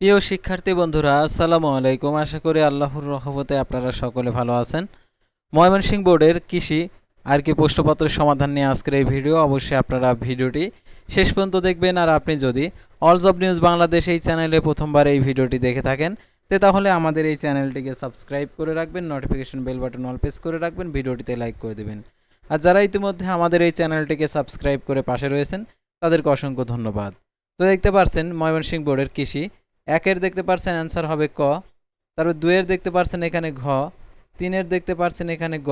প্রিয় শিক্ষার্থী বন্ধুরা, আসসালামু আলাইকুম। আশা করি আল্লাহর রহমতে আপনারা সকলে ভালো আছেন। ময়মনসিংহ বোর্ডের কৃষি আর কি প্রশ্নপত্রের সমাধান নিয়ে আজকের এই ভিডিও। অবশ্যই আপনারা ভিডিওটি শেষ পর্যন্ত দেখবেন। আর আপনি যদি অল জব নিউজ বাংলাদেশ এই চ্যানেলে প্রথমবার এই ভিডিওটি দেখে থাকেন তাহলে আমাদের এই চ্যানেলটিকে সাবস্ক্রাইব করে রাখবেন, notification bell button all press করে রাখবেন, ভিডিওটিতে লাইক করে দেবেন। আর যারা ইতিমধ্যে আমাদের এই চ্যানেলটিকে সাবস্ক্রাইব করে পাশে রয়েছেন তাদেরকে অসংখ্য ধন্যবাদ। তো দেখতে পাচ্ছেন ময়মনসিংহ বোর্ডের কৃষি একের দেখতে পাচ্ছেন অ্যান্সার হবে ক, তারপর দুইয়ের দেখতে পাচ্ছেন এখানে ঘ, তিনের দেখতে পাচ্ছেন এখানে গ,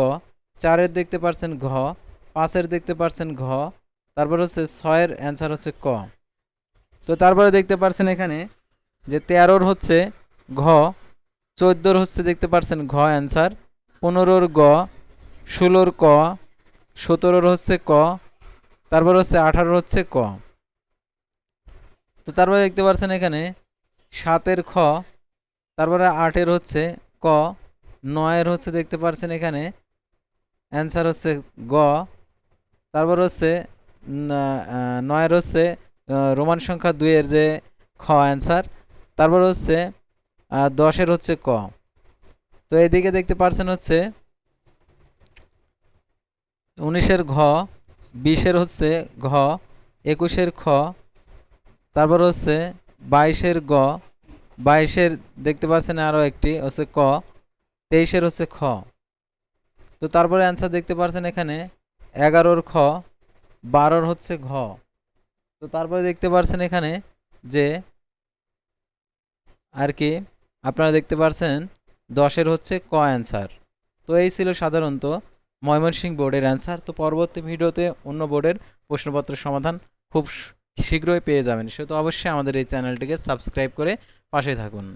চারের দেখতে পাচ্ছেন ঘ, পাঁচের দেখতে পাচ্ছেন ঘ, তারপর হচ্ছে ছয়ের অ্যান্সার হচ্ছে ক। তো তারপরে দেখতে পাচ্ছেন এখানে যে 13-র হচ্ছে ঘ, 14-র হচ্ছে দেখতে পাচ্ছেন ঘ অ্যান্সার, 15-র গ, 16-র ক, 17-র হচ্ছে ক, তারপর হচ্ছে 18-র হচ্ছে ক। তো তারপরে দেখতে পাচ্ছেন এখানে 7-এর খ, তারপরে 8-এর হচ্ছে ক, 9-এর হচ্ছে দেখতে পাচ্ছেন এখানে অ্যান্সার হচ্ছে গ, তারপর হচ্ছে 9-এর হচ্ছে রোমান সংখ্যা 2-এর যে খ অ্যান্সার, তারপর হচ্ছে 10-এর হচ্ছে ক। তো এদিকে দেখতে পাচ্ছেন হচ্ছে 19-এর ঘ, 20-এর হচ্ছে ঘ, 21-এর খ, তারপর হচ্ছে 22-এর গ, 22-এর দেখতে পাচ্ছেন আরও একটি হচ্ছে ক, 23-এর হচ্ছে খ। তো তারপরে অ্যান্সার দেখতে পাচ্ছেন এখানে 11-র খ, 12-র হচ্ছে ঘ। তো তারপরে দেখতে পাচ্ছেন এখানে যে আর কি আপনারা দেখতে পাচ্ছেন 10-এর হচ্ছে ক অ্যান্সার। তো এই ছিল সাধারণত ময়মনসিংহ বোর্ডের অ্যান্সার। তো পরবর্তী ভিডিওতে অন্য বোর্ডের প্রশ্নপত্রের সমাধান খুব শীঘ্রই পেয়ে যাবেন। সে তো অবশ্যই আমাদের এই চ্যানেলটিকে সাবস্ক্রাইব করে পাশে থাকুন।